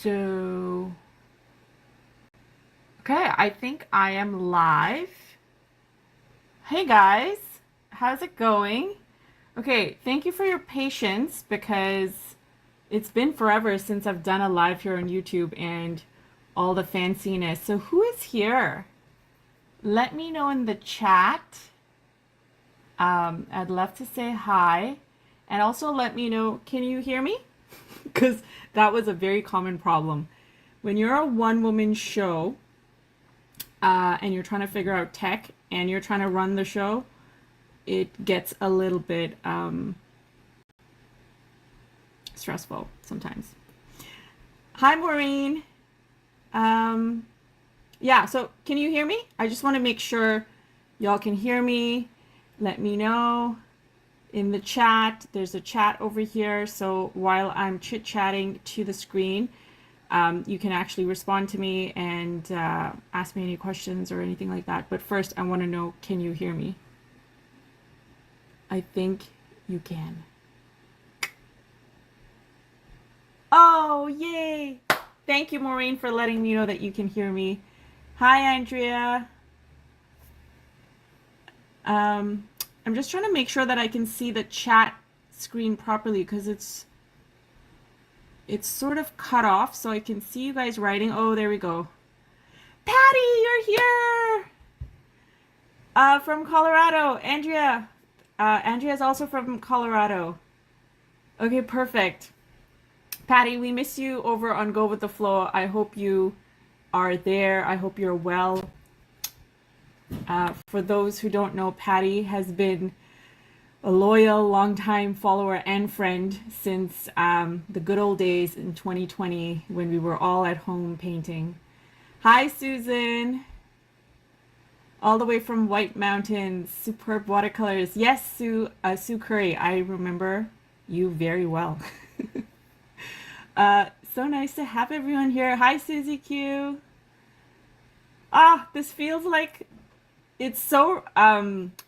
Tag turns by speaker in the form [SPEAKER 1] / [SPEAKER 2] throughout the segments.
[SPEAKER 1] So, okay, I think I am live. Hey guys, how's it going? Okay, thank you for your patience because it's been forever since I've done a live here on YouTube and all the fanciness. So, who is here? Let me know in the chat. I'd love to say hi. And also let me know, can you hear me? Because that was a very common problem. When you're a one-woman show, and you're trying to figure out tech and you're trying to run the show, it gets a little bit stressful sometimes. Hi, Maureen. Yeah, so can you hear me? I just want to make sure y'all can hear me. Let me know in the chat. There's a chat over here. So while I'm chit-chatting to the screen, you can actually respond to me and ask me any questions or anything like that. But first, I want to know, can you hear me? I think you can. Oh, yay! Thank you, Maureen, for letting me know that you can hear me. Hi, Andrea. I'm just trying to make sure that I can see the chat screen properly because it's sort of cut off, so I can see you guys writing. Oh, there we go. Patty, you're here! From Colorado. Andrea. Andrea's also from Colorado. Okay, perfect. Patty, we miss you over on Go With The Flow. I hope you are there. I hope you're well. For those who don't know, Patty has been a loyal, long-time follower and friend since the good old days in 2020 when we were all at home painting. Hi, Susan. All the way from White Mountains, superb watercolors. Yes, Sue Curry, I remember you very well. So nice to have everyone here. Hi, Susie Q. Ah, this feels like it's so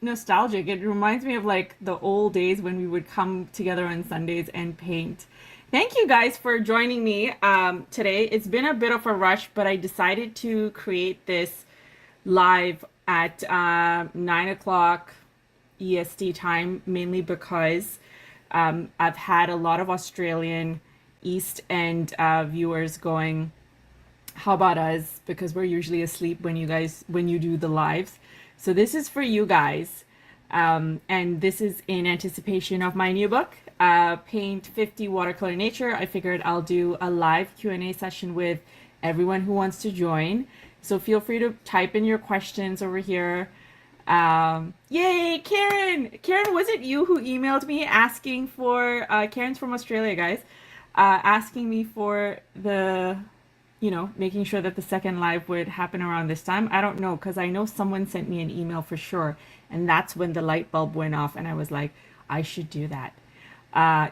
[SPEAKER 1] nostalgic. It reminds me of like the old days when we would come together on Sundays and paint. Thank you guys for joining me today. It's been a bit of a rush, but I decided to create this live at 9 o'clock EST time, mainly because I've had a lot of Australian East End viewers going, how about us? Because we're usually asleep when you do the lives. So this is for you guys. And this is in anticipation of my new book, Paint 50 Watercolor Nature. I figured I'll do a live Q&A session with everyone who wants to join. So feel free to type in your questions over here. Yay, Karen! Karen, was it you who emailed me asking for, Karen's from Australia, guys, asking me for the, making sure that the second live would happen around this time. I don't know, because I know someone sent me an email for sure. And that's when the light bulb went off. And I was like, I should do that.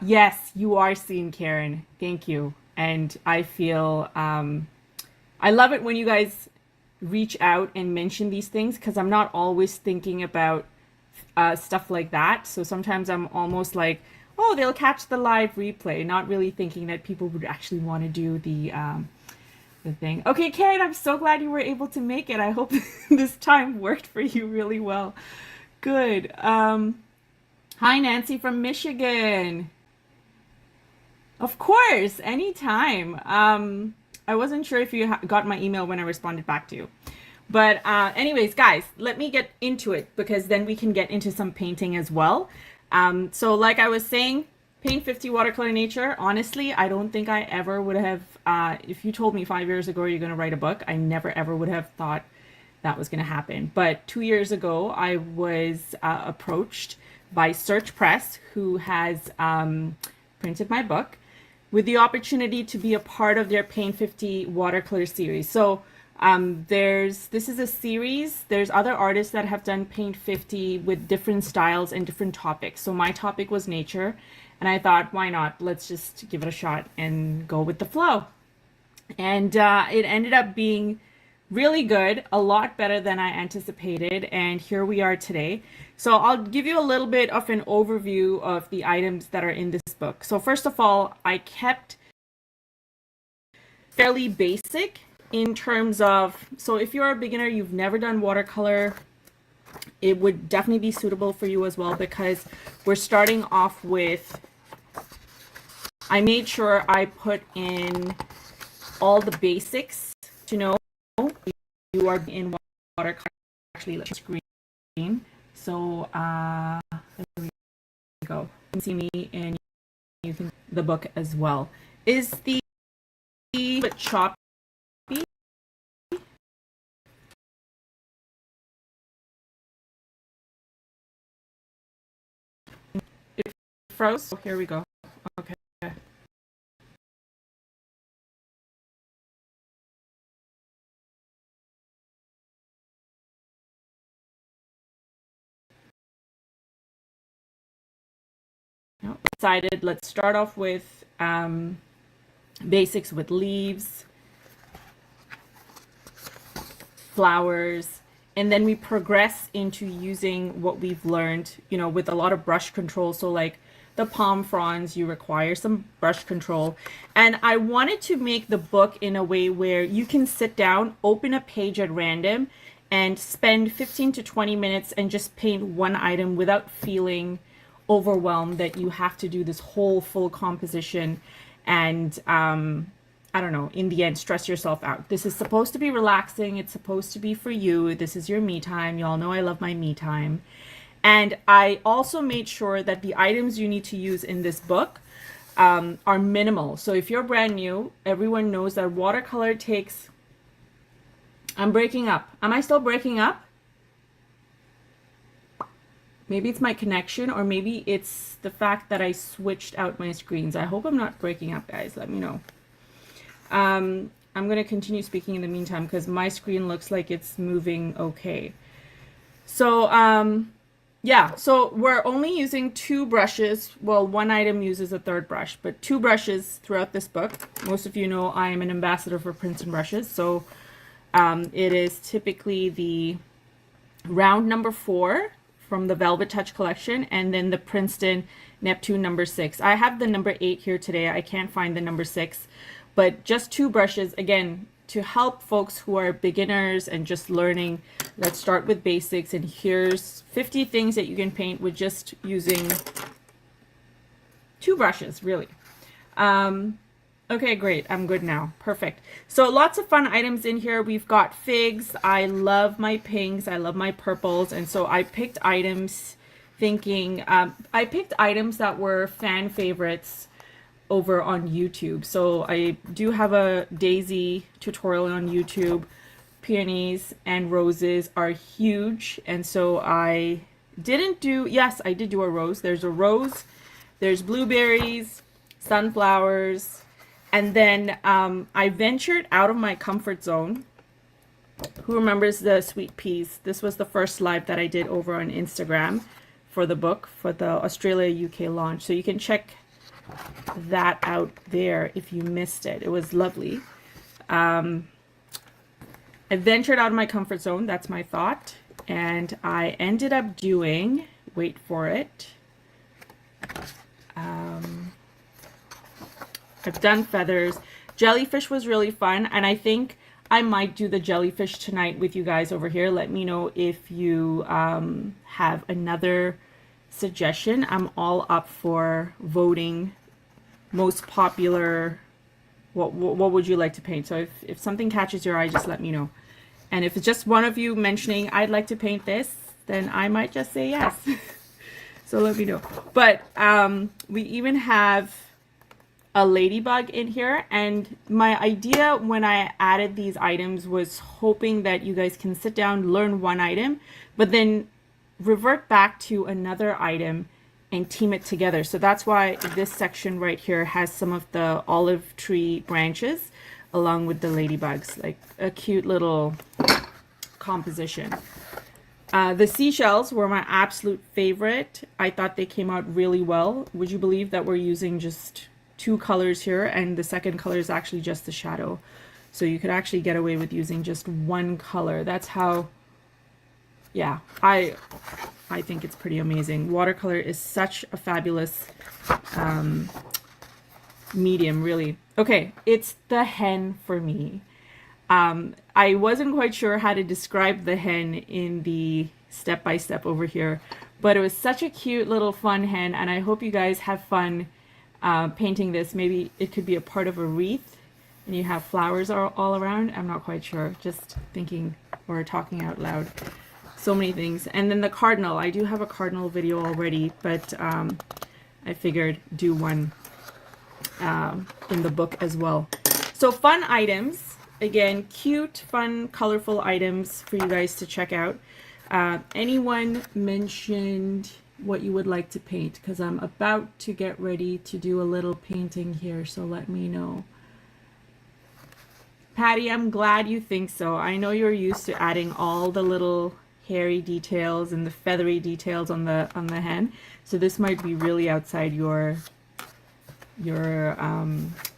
[SPEAKER 1] Yes, you are seen, Karen. Thank you. And I feel, I love it when you guys reach out and mention these things because I'm not always thinking about stuff like that. So sometimes I'm almost like, oh, they'll catch the live replay, not really thinking that people would actually want to do the thing. Okay, Karen, I'm so glad you were able to make it. I hope this time worked for you really well. Good. Hi, Nancy from Michigan. Of course, anytime. I wasn't sure if you got my email when I responded back to you. But anyways, guys, let me get into it because then we can get into some painting as well. So like I was saying, Paint 50 Watercolor Nature, honestly, I don't think I ever would have, if you told me 5 years ago you're going to write a book, I never ever would have thought that was going to happen. But 2 years ago, I was approached by Search Press, who has printed my book, with the opportunity to be a part of their Paint 50 watercolor series. So this is a series. There's other artists that have done Paint 50 with different styles and different topics. So my topic was nature, and I thought, why not? Let's just give it a shot and go with the flow. And it ended up being really good, a lot better than I anticipated, and here we are today. So I'll give you a little bit of an overview of the items that are in this book. So first of all, I kept fairly basic in terms of, so if you're a beginner, you've never done watercolor, it would definitely be suitable for you as well, because we're starting off with, I made sure I put in all the basics to know you are in watercolor. Actually, let's screen. So there we go. You can see me, and you can the book as well. Is the bit choppy? It froze. Oh, here we go. Okay. No, decided. Let's start off with basics with leaves, flowers, and then we progress into using what we've learned, you know, with a lot of brush control. So like the palm fronds, you require some brush control. And I wanted to make the book in a way where you can sit down, open a page at random, and spend 15 to 20 minutes and just paint one item without feeling overwhelmed that you have to do this whole full composition and I don't know, in the end, stress yourself out. This is supposed to be relaxing. It's supposed to be for you. This is your me time. Y'all know I love my me time. And I also made sure that the items you need to use in this book are minimal. So if you're brand new, everyone knows that watercolor takes... I'm breaking up. Am I still breaking up? Maybe it's my connection, or maybe it's the fact that I switched out my screens. I hope I'm not breaking up, guys. Let me know. I'm going to continue speaking in the meantime because my screen looks like it's moving okay. So, yeah, so we're only using 2 brushes. Well, one item uses a 3rd brush, but 2 brushes throughout this book. Most of you know I am an ambassador for Princeton brushes. So it is typically the round number 4 from the Velvetouch collection, and then the Princeton Neptune number 6. I have the number 8 here today. I can't find the number 6. But just 2 brushes, again, to help folks who are beginners and just learning. Let's start with basics, and here's 50 things that you can paint with just using 2 brushes, really. Okay, great. I'm good now. Perfect. So lots of fun items in here. We've got figs. I love my pinks. I love my purples. And so I picked items thinking, I picked items that were fan favorites over on YouTube. So I do have a daisy tutorial on YouTube. Peonies and roses are huge, and so I didn't do, yes, I did do a rose. There's a rose, there's blueberries, sunflowers, and then I ventured out of my comfort zone. Who remembers the sweet peas? This was the first live that I did over on Instagram for the book, for the Australia UK launch. So you can check that out there if you missed it. It was lovely. I ventured out of my comfort zone, that's my thought, and I ended up doing, wait for it, I've done feathers. Jellyfish was really fun, and I think I might do the jellyfish tonight with you guys over here. Let me know if you have another suggestion. I'm all up for voting most popular. What would you like to paint? So if something catches your eye, just let me know. And if it's just one of you mentioning I'd like to paint this, then I might just say yes. So let me know. But we even have a ladybug in here, and my idea when I added these items was hoping that you guys can sit down, learn one item, but then revert back to another item and team it together. So that's why this section right here has some of the olive tree branches along with the ladybugs, like a cute little composition. The seashells were my absolute favorite. I thought they came out really well. Would you believe that we're using just 2 colors here, and the second color is actually just the shadow. So you could actually get away with using just 1 color. That's how, yeah, I think it's pretty amazing. Watercolor is such a fabulous medium, really. Okay, it's the hen for me. I wasn't quite sure how to describe the hen in the step by step over here, but it was such a cute little fun hen, and I hope you guys have fun painting this. Maybe it could be a part of a wreath, and you have flowers all around. I'm not quite sure, just thinking or talking out loud. So many things. And then the cardinal. I do have a cardinal video already, but I figured do one in the book as well. So fun items. Again, cute, fun, colorful items for you guys to check out. Anyone mentioned what you would like to paint? Because I'm about to get ready to do a little painting here, so let me know. Patty, I'm glad you think so. I know you're used to adding all the little hairy details and the feathery details on the hen, so this might be really outside your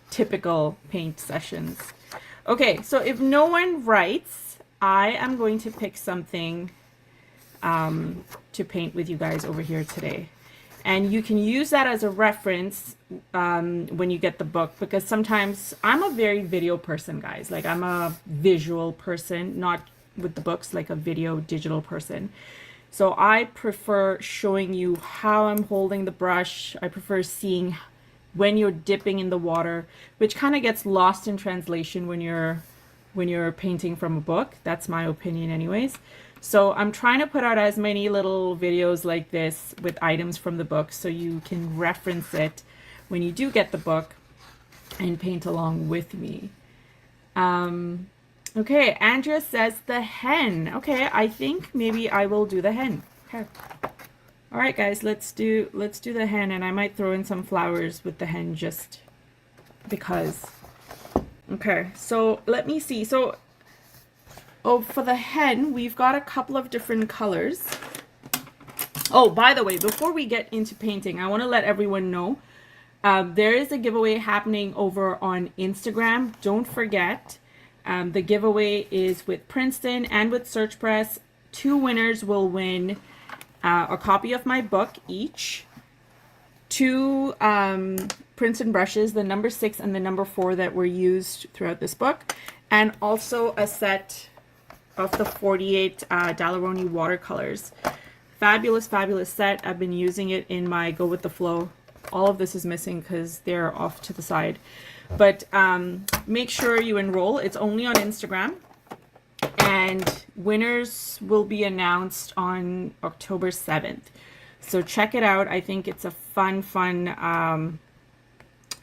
[SPEAKER 1] typical paint sessions. Okay, so if no one writes, I am going to pick something to paint with you guys over here today. And you can use that as a reference when you get the book, because sometimes I'm a very video person, guys. Like, I'm a visual person, not with the books, like a video digital person. So I prefer showing you how I'm holding the brush. I prefer seeing when you're dipping in the water, which kind of gets lost in translation when you're painting from a book. That's my opinion anyways. So I'm trying to put out as many little videos like this with items from the book so you can reference it when you do get the book and paint along with me. Okay, Andrea says the hen. Okay, I think maybe I will do the hen. Okay. All right, guys, let's do the hen, and I might throw in some flowers with the hen just because. Okay, so let me see. So, for the hen, we've got a couple of different colors. Oh, by the way, before we get into painting, I want to let everyone know there is a giveaway happening over on Instagram. Don't forget, the giveaway is with Princeton and with Search Press. 2 winners will win a copy of my book each, 2 Princeton brushes, the number 6 and the number 4 that were used throughout this book, and also a set of the 48 Daleroni watercolors. Fabulous, fabulous set. I've been using it in my Go With The Flow. All of this is missing because they're off to the side. But make sure you enroll. It's only on Instagram. And winners will be announced on October 7th. So check it out. I think it's a fun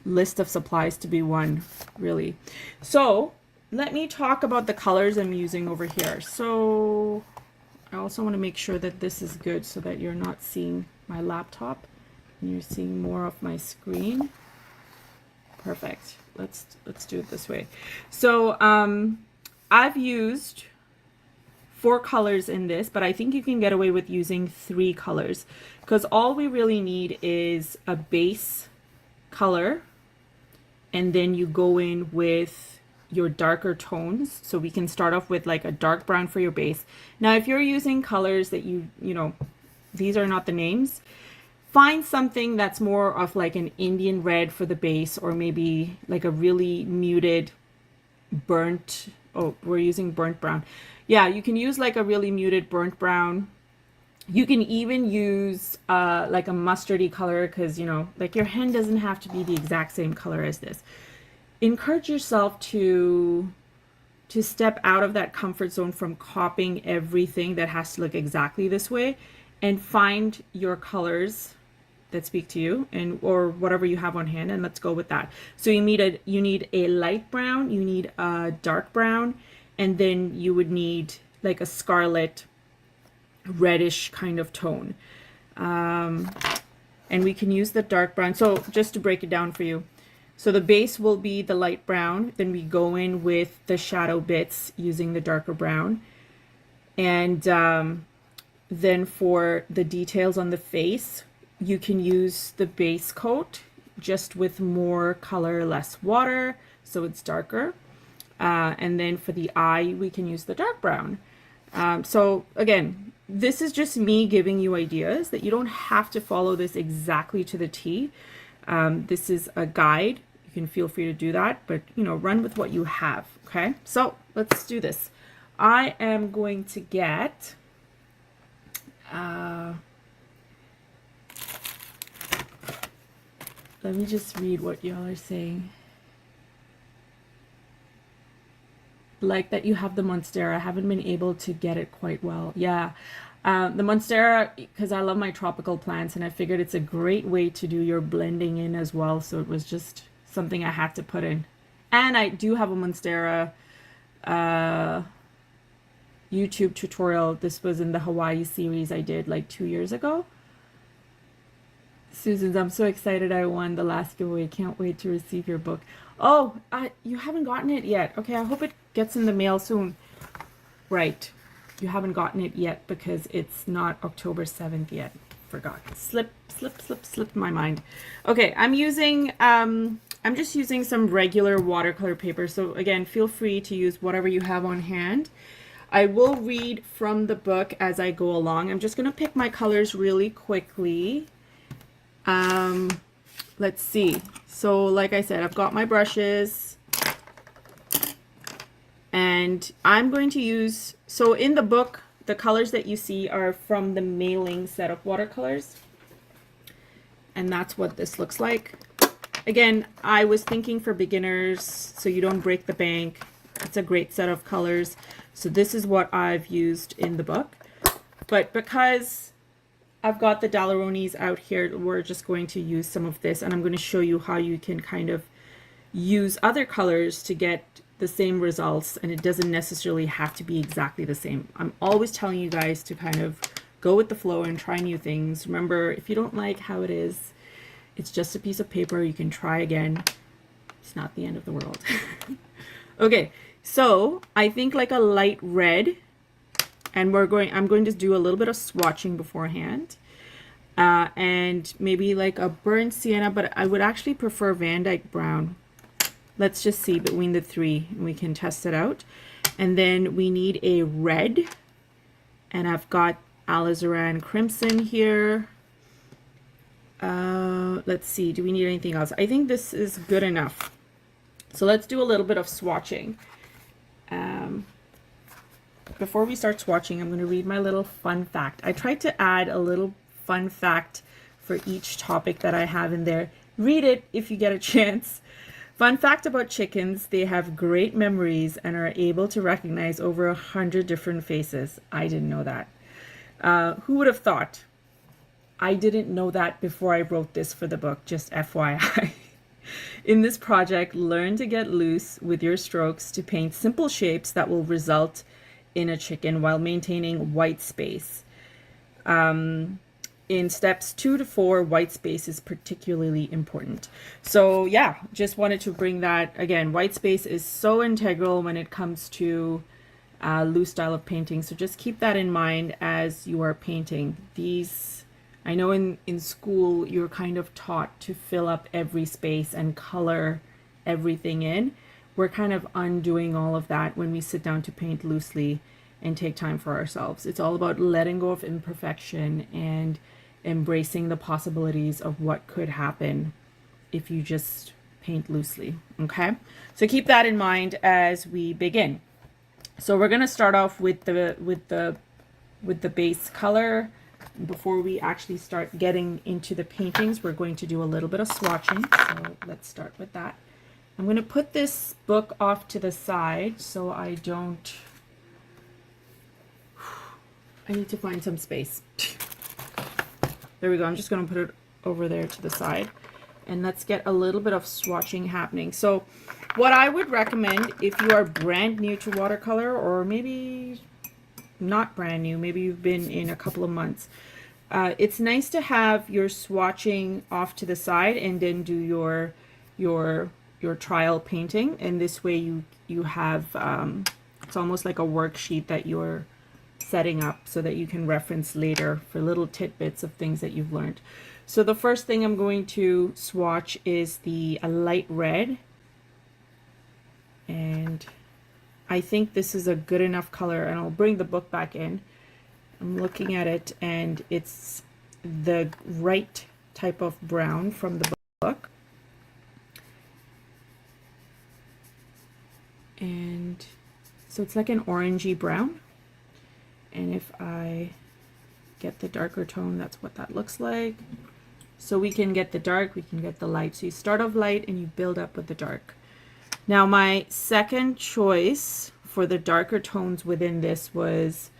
[SPEAKER 1] list of supplies to be won, really. So let me talk about the colors I'm using over here. So I also want to make sure that this is good so that you're not seeing my laptop and you're seeing more of my screen. Perfect. Let's do it this way. So I've used 4 colors in this, but I think you can get away with using 3 colors because all we really need is a base color, and then you go in with your darker tones. So we can start off with like a dark brown for your base. Now, if you're using colors that you know, these are not the names, find something that's more of like an Indian red for the base, or maybe like a really muted burnt, oh, we're using burnt brown. Yeah, you can use like a really muted burnt brown. You can even use like a mustardy color, because, you know, like your hen doesn't have to be the exact same color as this. Encourage yourself to step out of that comfort zone from copying everything that has to look exactly this way, and find your colors that speak to you, and or whatever you have on hand, and let's go with that. So you need a light brown, you need a dark brown, and then you would need like a scarlet reddish kind of tone, and we can use the dark brown. So just to break it down for you, so the base will be the light brown, then we go in with the shadow bits using the darker brown, and then for the details on the face, you can use the base coat just with more color, less water, so it's darker. And then for the eye, we can use the dark brown. So again, this is just me giving you ideas that you don't have to follow this exactly to the T. This is a guide. you can feel free to do that, but you know, run with what you have. Okay, so let's do this. I am going to get let me just read what y'all are saying. Like that you have the Monstera. I haven't been able to get it quite well. Yeah, the Monstera, because I love my tropical plants, and I figured it's a great way to do your blending in as well. So it was just something I had to put in. And I do have a Monstera YouTube tutorial. This was in the Hawaii series I did like 2 years ago. Susan's, I'm so excited I won the last giveaway. Can't wait to receive your book. Oh, you haven't gotten it yet. Okay, I hope it gets in the mail soon. Right. You haven't gotten it yet because it's not October 7th yet. Forgot. Slipped my mind. Okay, I'm just using some regular watercolor paper. So again, feel free to use whatever you have on hand. I will read from the book as I go along. I'm just going to pick my colors really quickly. Let's see. So like I said, I've got my brushes, and I'm going to use, so in the book, the colors that you see are from the mailing set of watercolors. And that's what this looks like. Again, I was thinking for beginners, so you don't break the bank. It's a great set of colors. So this is what I've used in the book. But because I've got the Daler-Ronis out here, we're just going to use some of this, and I'm going to show you how you can kind of use other colors to get the same results, and it doesn't necessarily have to be exactly the same. I'm always telling you guys to kind of go with the flow and try new things. Remember, if you don't like how it is, it's just a piece of paper. You can try again. It's not the end of the world. Okay, so I think like a light red, and I'm going to do a little bit of swatching beforehand, and maybe like a burnt sienna, but I would actually prefer Van Dyke brown. Let's just see between the three, and we can test it out. And then we need a red, and I've got alizarin crimson here. Let's see, do we need anything else? I think this is good enough. So let's do a little bit of swatching. Before we start swatching, I'm going to read my little fun fact. I tried to add a little fun fact for each topic that I have in there. Read it if you get a chance. Fun fact about chickens: they have great memories and are able to recognize over 100 different faces. I didn't know that. Who would have thought? I didn't know that before I wrote this for the book, just FYI. In this project, learn to get loose with your strokes to paint simple shapes that will result in a chicken while maintaining white space. In steps 2 to 4, white space is particularly important. So yeah, just wanted to bring that. Again, white space is so integral when it comes to loose style of painting. So just keep that in mind as you are painting. I know in school you're kind of taught to fill up every space and color everything in. We're kind of undoing all of that when we sit down to paint loosely and take time for ourselves. It's all about letting go of imperfection and embracing the possibilities of what could happen if you just paint loosely. Okay, so keep that in mind as we begin. So we're going to start off with the base color. Before we actually start getting into the paintings, we're going to do a little bit of swatching. So let's start with that. I'm going to put this book off to the side so I need to find some space. There we go. I'm just going to put it over there to the side, and let's get a little bit of swatching happening. So what I would recommend if you are brand new to watercolor, or maybe not brand new, maybe you've been in a couple of months, it's nice to have your swatching off to the side and then do your trial painting. And this way you have it's almost like a worksheet that you're setting up so that you can reference later for little tidbits of things that you've learned. So the first thing I'm going to swatch is a light red, and I think this is a good enough color, and I'll bring the book back in. I'm looking at it, and it's the right type of brown from the book. And so it's like an orangey brown. And if I get the darker tone, that's what that looks like. So we can get the dark, we can get the light. So you start off light and you build up with the dark. Now my second choice for the darker tones within this was,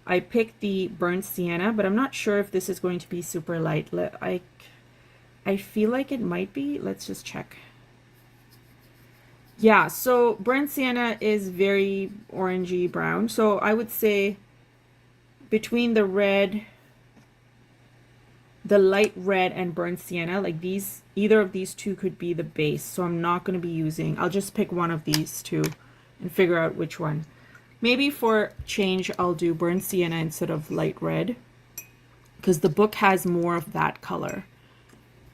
[SPEAKER 1] I picked the burnt sienna, but I'm not sure if this is going to be super light. I feel like it might be. Let's just check. Yeah, so burnt sienna is very orangey brown. So I would say between the red, the light red and burnt sienna, like these, either of these two could be the base. So I'm not going to be using, I'll just pick one of these two and figure out which one. Maybe for change, I'll do burnt sienna instead of light red, because the book has more of that color.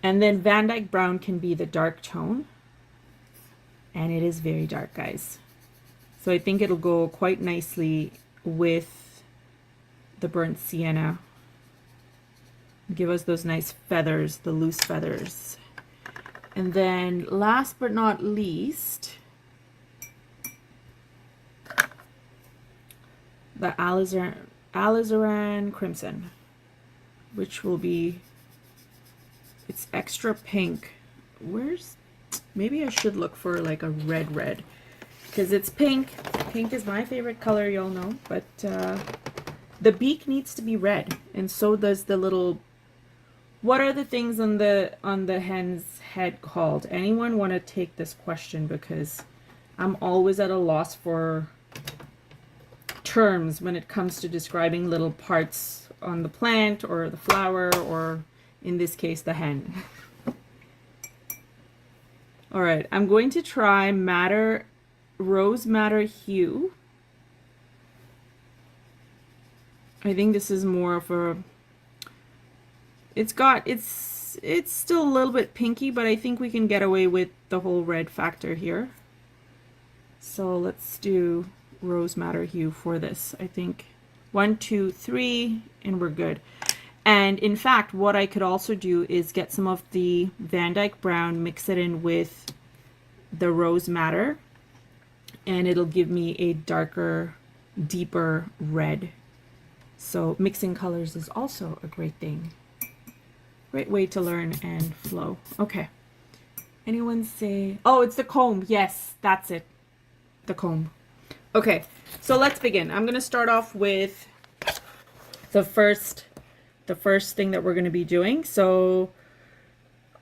[SPEAKER 1] And then Van Dyke brown can be the dark tone. And it is very dark, guys. So I think it'll go quite nicely with the burnt sienna. Give us those nice feathers, the loose feathers. And then last but not least, the alizarin crimson, which will be, it's extra pink. Maybe I should look for like a red, because it's pink. Pink is my favorite color, y'all know, but the beak needs to be red, and so does the little, what are the things on the hen's head called? Anyone want to take this question, because I'm always at a loss for terms when it comes to describing little parts on the plant or the flower, or in this case the hen. All right, I'm going to try Rose Madder Hue. I think this is more of a, it's still a little bit pinky, but I think we can get away with the whole red factor here. So let's do Rose Madder Hue for this. I think 1, 2, 3, and we're good. And in fact, what I could also do is get some of the Van Dyke brown, mix it in with the Rose Madder, and it'll give me a darker, deeper red. So mixing colors is also a great thing. Great way to learn and flow. Okay. Anyone say, oh, it's the comb. Yes, that's it. The comb. Okay, so let's begin. I'm going to start off with the first thing that we're going to be doing. So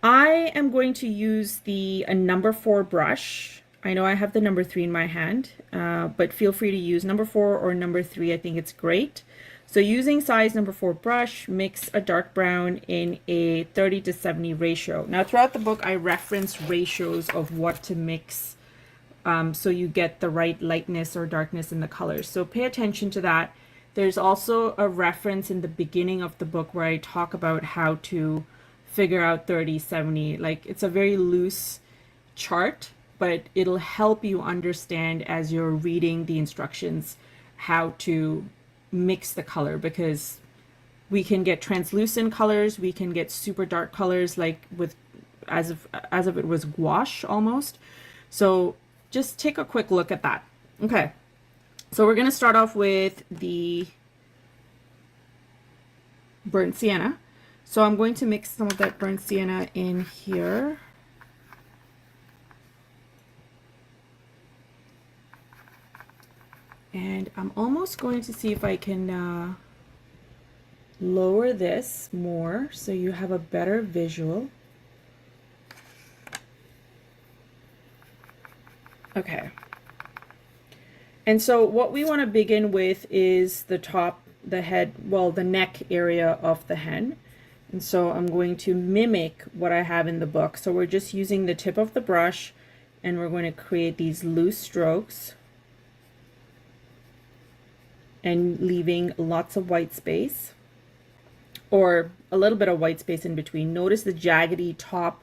[SPEAKER 1] I am going to use the number 4 brush. I know I have the number 3 in my hand, but feel free to use number 4 or number 3. I think it's great. So using size number 4 brush, mix a dark brown in a 30-70 ratio. Now throughout the book, I reference ratios of what to mix, so you get the right lightness or darkness in the colors. So pay attention to that. There's also a reference in the beginning of the book where I talk about how to figure out 30-70. Like, it's a very loose chart, but it'll help you understand as you're reading the instructions how to mix the color, because we can get translucent colors, we can get super dark colors, like with as if it was gouache almost. So just take a quick look at that. Okay. So we're going to start off with the burnt sienna. So I'm going to mix some of that burnt sienna in here. And I'm almost going to see if I can lower this more so you have a better visual. Okay. And so what we want to begin with is the top, the head, well, the neck area of the hen. And so I'm going to mimic what I have in the book. So we're just using the tip of the brush, and we're going to create these loose strokes and leaving lots of white space, or a little bit of white space in between. Notice the jaggedy top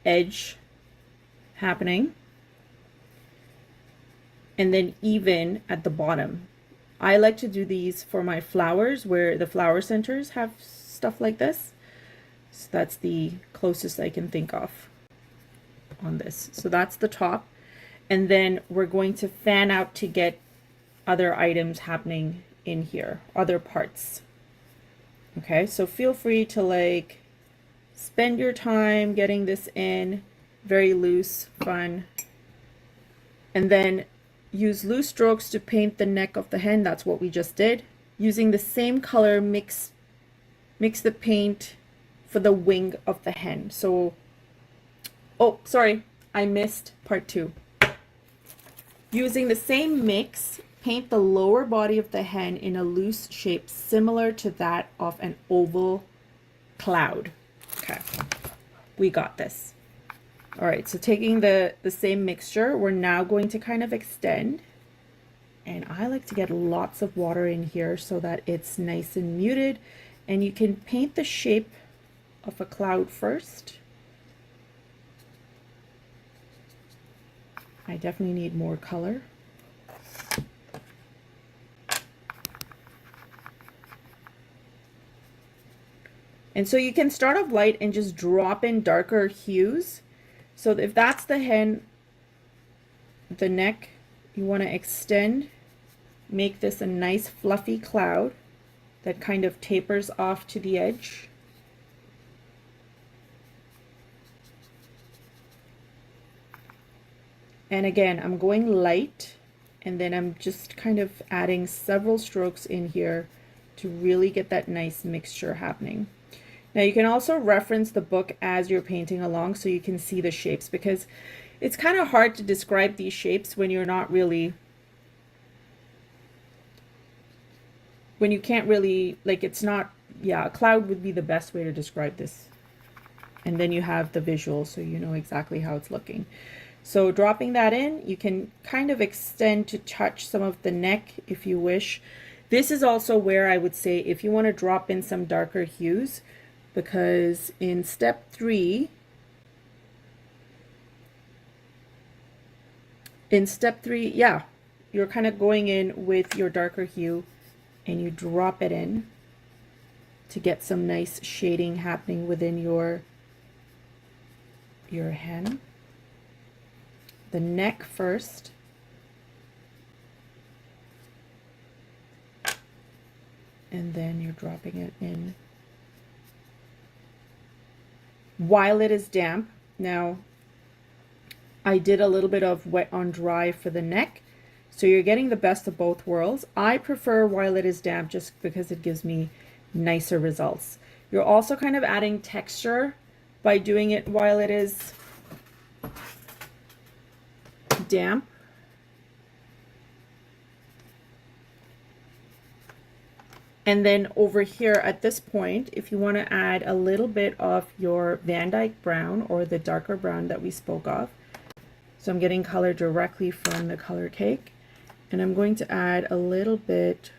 [SPEAKER 1] edge happening. And then even at the bottom. I like to do these for my flowers where the flower centers have stuff like this. So that's the closest I can think of on this. So that's the top. And then we're going to fan out to get other items happening in here, other parts. Okay, so feel free to like spend your time getting this in, very loose, fun. And then use loose strokes to paint the neck of the hen. That's what we just did. Using the same color, mix the paint for the wing of the hen. So, oh, sorry, I missed part 2. Using the same mix, paint the lower body of the hen in a loose shape similar to that of an oval cloud. Okay, we got this. All right, so taking the same mixture, we're now going to kind of extend. And I like to get lots of water in here so that it's nice and muted. And you can paint the shape of a cloud first. I definitely need more color. And so you can start off light and just drop in darker hues. So if that's the hen, the neck, you want to extend, make this a nice fluffy cloud that kind of tapers off to the edge. And again, I'm going light, and then I'm just kind of adding several strokes in here to really get that nice mixture happening. Now you can also reference the book as you're painting along so you can see the shapes, because it's kind of hard to describe these shapes when you're not really, when you can't really, like it's not, yeah, a cloud would be the best way to describe this. And then you have the visual so you know exactly how it's looking. So dropping that in, you can kind of extend to touch some of the neck if you wish. This is also where I would say if you want to drop in some darker hues, because in step 3, yeah, you're kind of going in with your darker hue and you drop it in to get some nice shading happening within your hen. The neck first. And then you're dropping it in while it is damp. Now, I did a little bit of wet on dry for the neck, so you're getting the best of both worlds. I prefer while it is damp just because it gives me nicer results. You're also kind of adding texture by doing it while it is damp. And then over here at this point, if you want to add a little bit of your Van Dyke brown or the darker brown that we spoke of. So I'm getting color directly from the color cake, and I'm going to add a little bit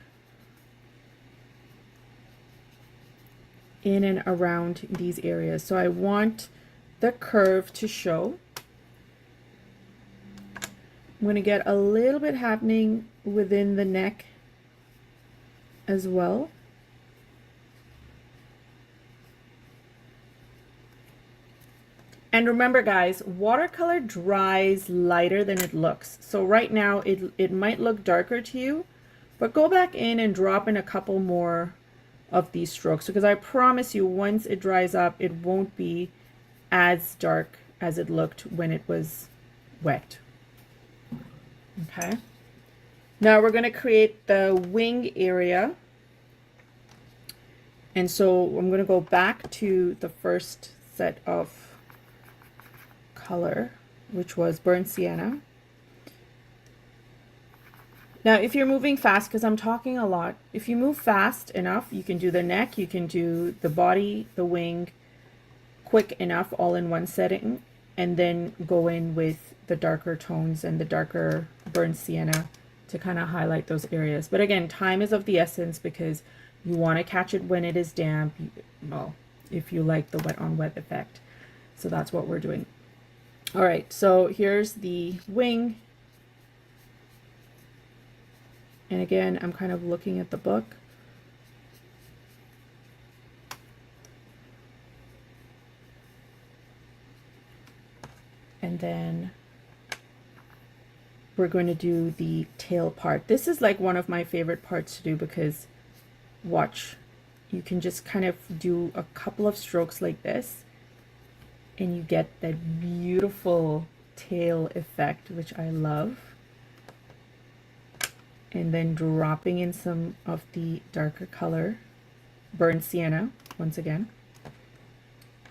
[SPEAKER 1] in and around these areas. So I want the curve to show. I'm going to get a little bit happening within the neck as well. And remember guys, watercolor dries lighter than it looks. So right now it might look darker to you, but go back in and drop in a couple more of these strokes, because I promise you once it dries up, it won't be as dark as it looked when it was wet. Okay. Now we're going to create the wing area. And so I'm going to go back to the first set of color, which was burnt sienna. Now, if you're moving fast, because I'm talking a lot, if you move fast enough, you can do the neck, you can do the body, the wing, quick enough all in one setting, and then go in with the darker tones and the darker burnt sienna to kind of highlight those areas. But again, time is of the essence because you want to catch it when it is damp, well, if you like the wet on wet effect. So that's what we're doing. All right, so here's the wing. And again, I'm kind of looking at the book. And then we're going to do the tail part. This is like one of my favorite parts to do because watch, you can just kind of do a couple of strokes like this and you get that beautiful tail effect, which I love. And then dropping in some of the darker color, burnt sienna, once again,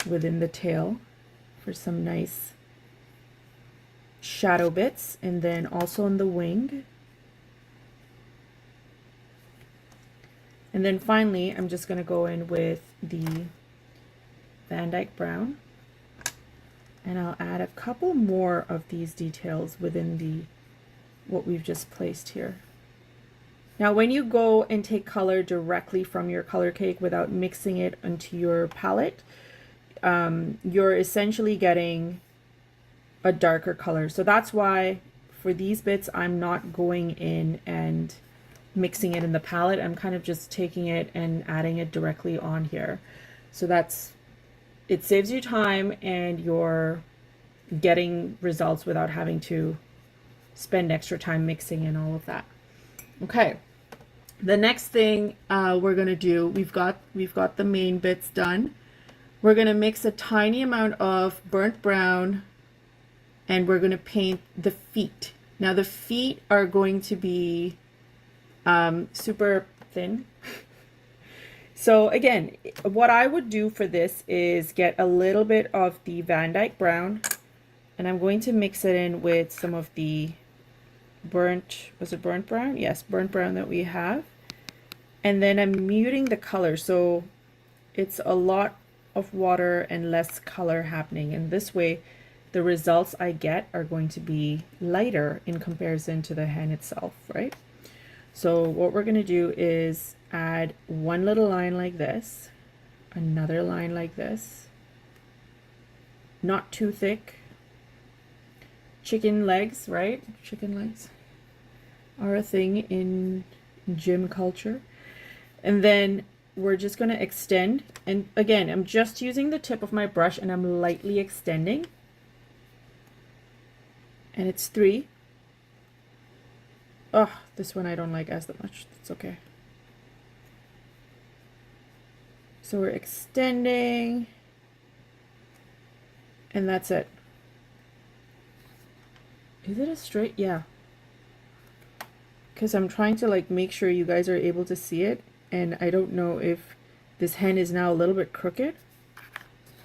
[SPEAKER 1] within the tail for some nice shadow bits, and then also on the wing. And then finally, I'm just going to go in with the Van Dyke Brown, and I'll add a couple more of these details within the what we've just placed here. Now, when you go and take color directly from your color cake without mixing it into your palette, you're essentially getting a darker color. So that's why for these bits, I'm not going in and mixing it in the palette. I'm kind of just taking it and adding it directly on here. So it saves you time and you're getting results without having to spend extra time mixing in all of that. Okay. The next thing we're going to do, we've got the main bits done. We're going to mix a tiny amount of burnt brown and we're going to paint the feet. Now the feet are going to be super thin. So again, what I would do for this is get a little bit of the Van Dyke Brown and I'm going to mix it in with some of the burnt brown? Yes, burnt brown that we have. And then I'm muting the color, so it's a lot of water and less color happening. And this way, the results I get are going to be lighter in comparison to the hen itself, right? So what we're going to do is add one little line like this, another line like this, not too thick. Chicken legs, right? Chicken legs are a thing in gym culture. And then we're just going to extend. And again, I'm just using the tip of my brush and I'm lightly extending. And it's 3. Oh, this one I don't like as that much. It's okay. So we're extending. And that's it. Is it a straight? Yeah. Because I'm trying to like make sure you guys are able to see it. And I don't know if this hen is now a little bit crooked.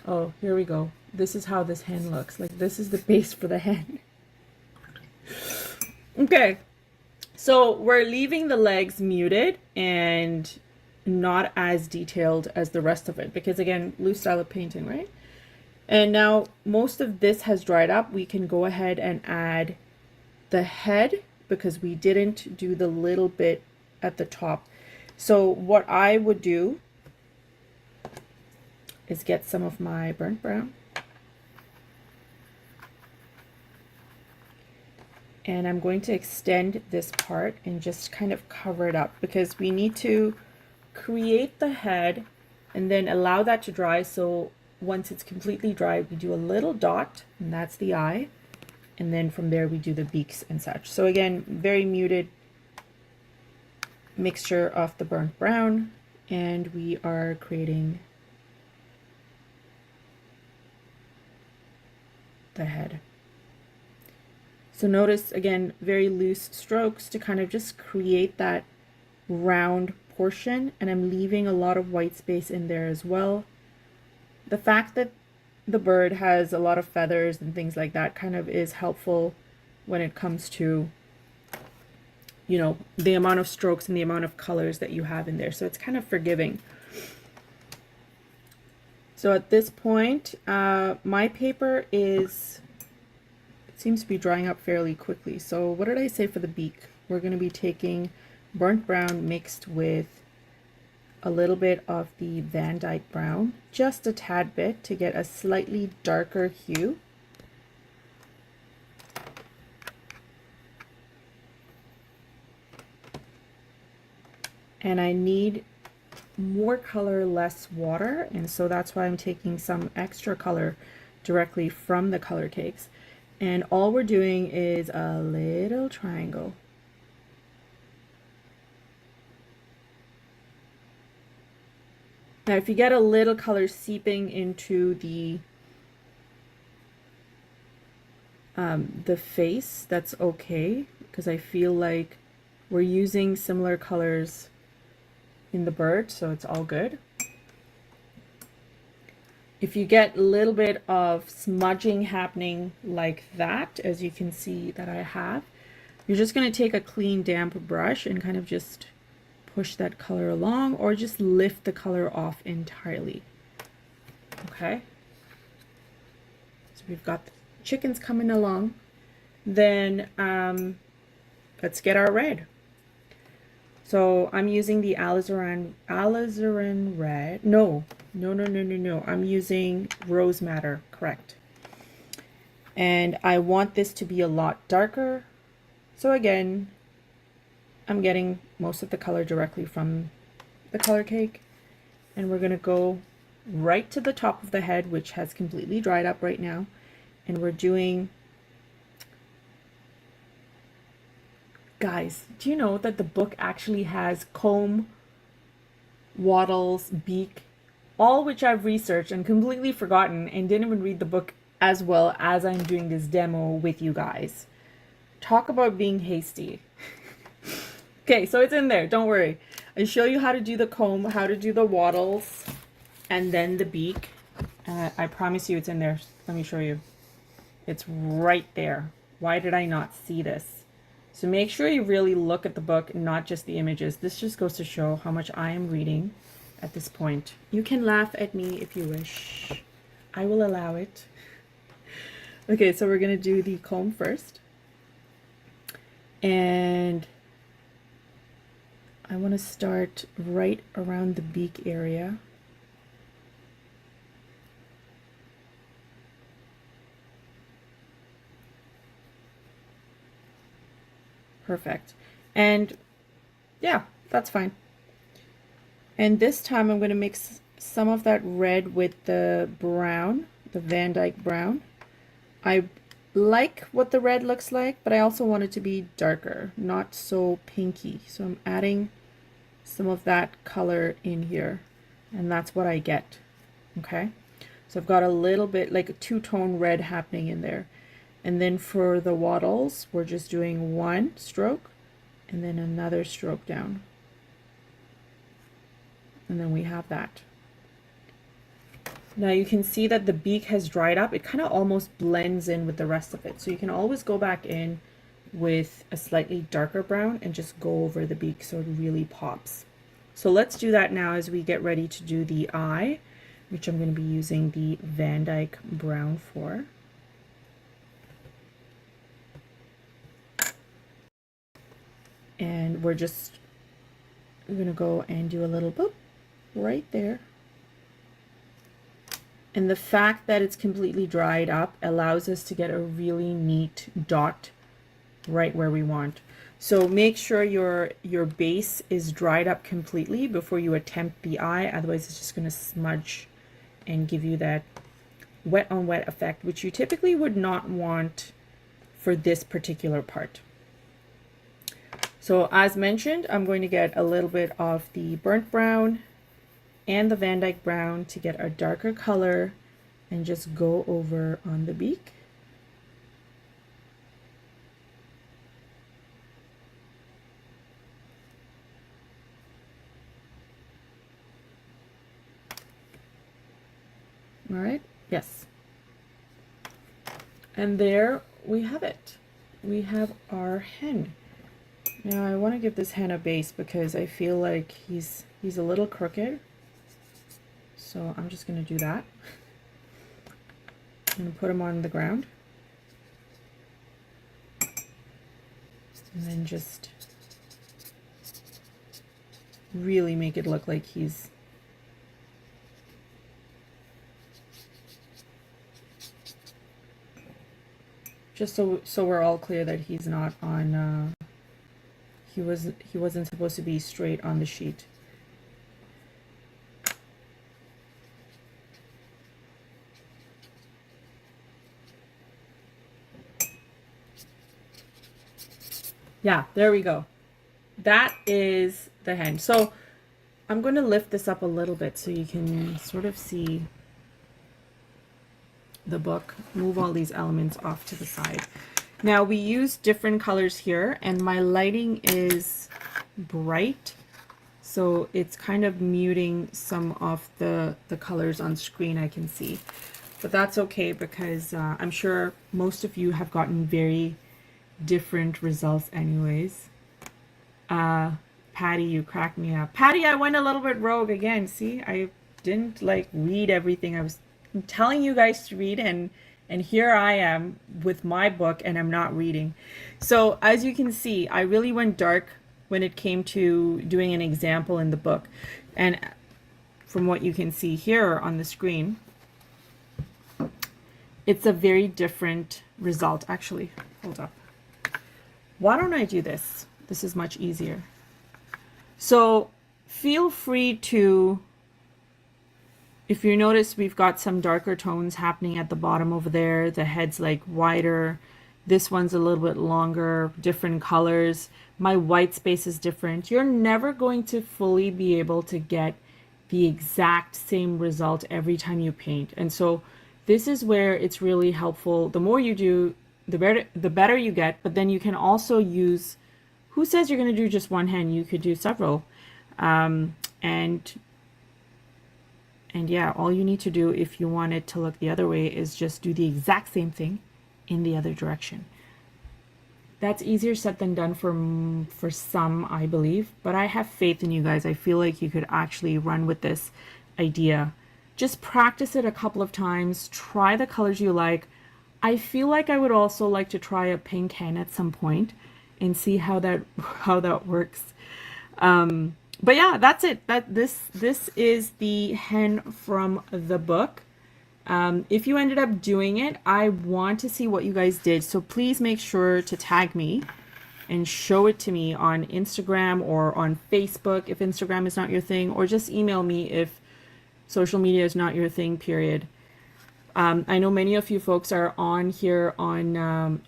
[SPEAKER 1] Oh, here we go. This is how this hen looks. Like this is the base for the hen. Okay. So we're leaving the legs muted and not as detailed as the rest of it. Because again, loose style of painting, right? And now most of this has dried up. We can go ahead and add the head because we didn't do the little bit at the top. So what I would do is get some of my burnt brown and I'm going to extend this part and just kind of cover it up because we need to create the head and then allow that to dry. So once it's completely dry, we do a little dot and that's the eye. And then from there we do the beaks and such. So again, very muted mixture of the burnt brown and we are creating the head. So notice again, very loose strokes to kind of just create that round portion, and I'm leaving a lot of white space in there as well. The fact that the bird has a lot of feathers and things like that kind of is helpful when it comes to, you know, the amount of strokes and the amount of colors that you have in there. So it's kind of forgiving. So at this point, my paper is, it seems to be drying up fairly quickly. So what did I say for the beak? We're going to be taking burnt brown mixed with a little bit of the Van Dyke brown, just a tad bit to get a slightly darker hue. And I need more color, less water, and so that's why I'm taking some extra color directly from the color cakes. And all we're doing is a little triangle. Now, if you get a little color seeping into the face, that's okay, because I feel like we're using similar colors in the bird, so it's all good. If you get a little bit of smudging happening like that, as you can see that I have, you're just going to take a clean damp brush and kind of just push that color along, or just lift the color off entirely. Okay, so we've got the chickens coming along. Then let's get our red. So I'm using the alizarin red. No. I'm using rose madder, correct. And I want this to be a lot darker. So again, I'm getting most of the color directly from the color cake. And we're gonna go right to the top of the head, which has completely dried up right now. And we're doing, guys, do you know that the book actually has comb, wattles, beak, all which I've researched and completely forgotten and didn't even read the book as well as I'm doing this demo with you guys. Talk about being hasty. Okay, so it's in there, don't worry. I show you how to do the comb, how to do the wattles, and then the beak. I promise you it's in there. Let me show you. It's right there. Why did I not see this? So make sure you really look at the book, not just the images. This just goes to show how much I am reading at this point. You can laugh at me if you wish. I will allow it. Okay, so we're gonna do the comb first. And I want to start right around the beak area. Perfect. And yeah, that's fine. And this time I'm going to mix some of that red with the brown, the Van Dyke brown. I like what the red looks like, but I also want it to be darker, not so pinky. So I'm adding some of that color in here, and that's what I get. Okay, so I've got a little bit like a two-tone red happening in there. And then for the wattles, we're just doing one stroke and then another stroke down. And then we have that. Now you can see that the beak has dried up. It kind of almost blends in with the rest of it. So you can always go back in with a slightly darker brown and just go over the beak so it really pops. So let's do that now as we get ready to do the eye, which I'm going to be using the Van Dyke brown for. And we're going to go and do a little boop right there. And the fact that it's completely dried up allows us to get a really neat dot right where we want. So make sure your base is dried up completely before you attempt the eye, otherwise it's just going to smudge and give you that wet on wet effect, which you typically would not want for this particular part. So as mentioned, I'm going to get a little bit of the burnt brown and the Van Dyke brown to get a darker color and just go over on the beak. All right, yes. And there we have it. We have our hen. Now I want to give this hen a base because I feel like he's a little crooked. So I'm just going to do that. I'm going to put him on the ground. And then just really make it look like he's just so we're all clear that he's not on he wasn't supposed to be straight on the sheet. Yeah, there we go. That is the hen. So I'm going to lift this up a little bit so you can sort of see the book. Move all these elements off to the side. Now we use different colors here, and my lighting is bright, so it's kind of muting some of the colors on screen I can see. But that's okay, because I'm sure most of you have gotten very different results anyways. Patty, you cracked me up. Patty, I went a little bit rogue again. See, I didn't like read everything. I was telling you guys to read, and here I am with my book and I'm not reading. So as you can see, I really went dark when it came to doing an example in the book. And from what you can see here on the screen, it's a very different result. Actually, hold up. Why don't I do this? This is much easier. So feel free to, if you notice, we've got some darker tones happening at the bottom over there. The head's like wider. This one's a little bit longer, different colors. My white space is different. You're never going to fully be able to get the exact same result every time you paint. And so this is where it's really helpful. The more you do, the better you get, but then you can also use, who says you're going to do just one hen? You could do several. And yeah, all you need to do if you want it to look the other way is just do the exact same thing in the other direction. That's easier said than done for some, I believe, but I have faith in you guys. I feel like you could actually run with this idea. Just practice it a couple of times. Try the colors you like. I feel like I would also like to try a pink hen at some point and see how that works. But yeah, that's it. This is the hen from the book. If you ended up doing it, I want to see what you guys did. So please make sure to tag me and show it to me on Instagram or on Facebook if Instagram is not your thing, or just email me if social media is not your thing, period. I know many of you folks are on here on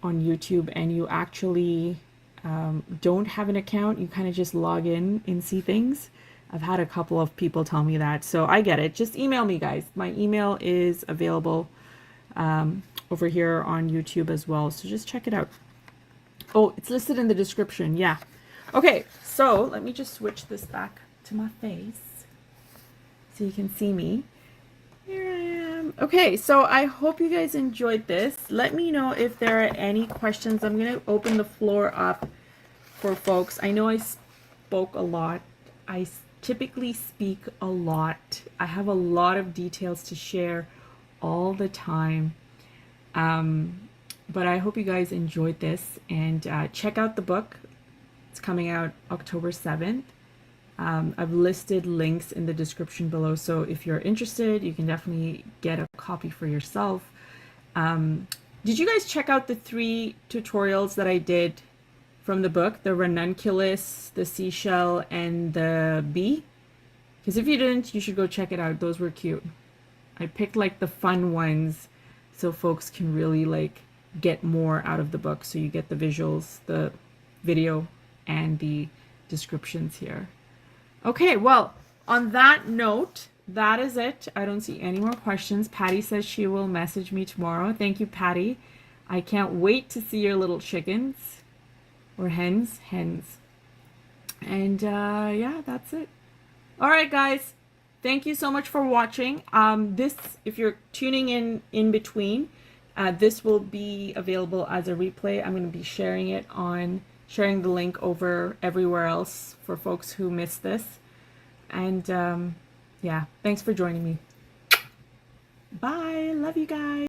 [SPEAKER 1] YouTube, and you actually don't have an account. You kind of just log in and see things. I've had a couple of people tell me that, so I get it. Just email me, guys. My email is available over here on YouTube as well, so just check it out. Oh, it's listed in the description. Yeah. Okay, so let me just switch this back to my face so you can see me. Here I am. Okay, so I hope you guys enjoyed this. Let me know if there are any questions. I'm going to open the floor up for folks. I know I spoke a lot. I typically speak a lot. I have a lot of details to share all the time. But I hope you guys enjoyed this, and check out the book. It's coming out October 7th. I've listed links in the description below, so if you're interested, you can definitely get a copy for yourself. Did you guys check out the 3 tutorials that I did from the book? The ranunculus, the seashell, and the bee? Because if you didn't, you should go check it out. Those were cute. I picked like the fun ones so folks can really like get more out of the book. So you get the visuals, the video, and the descriptions here. Okay, well, on that note, that is it. I don't see any more questions. Patty says she will message me tomorrow. Thank you, Patty. I can't wait to see your little chickens. Or hens. And yeah, that's it. All right, guys. Thank you so much for watching. If you're tuning in between, this will be available as a replay. I'm going to be sharing the link over everywhere else for folks who missed this. And yeah, thanks for joining me. Bye. Love you guys.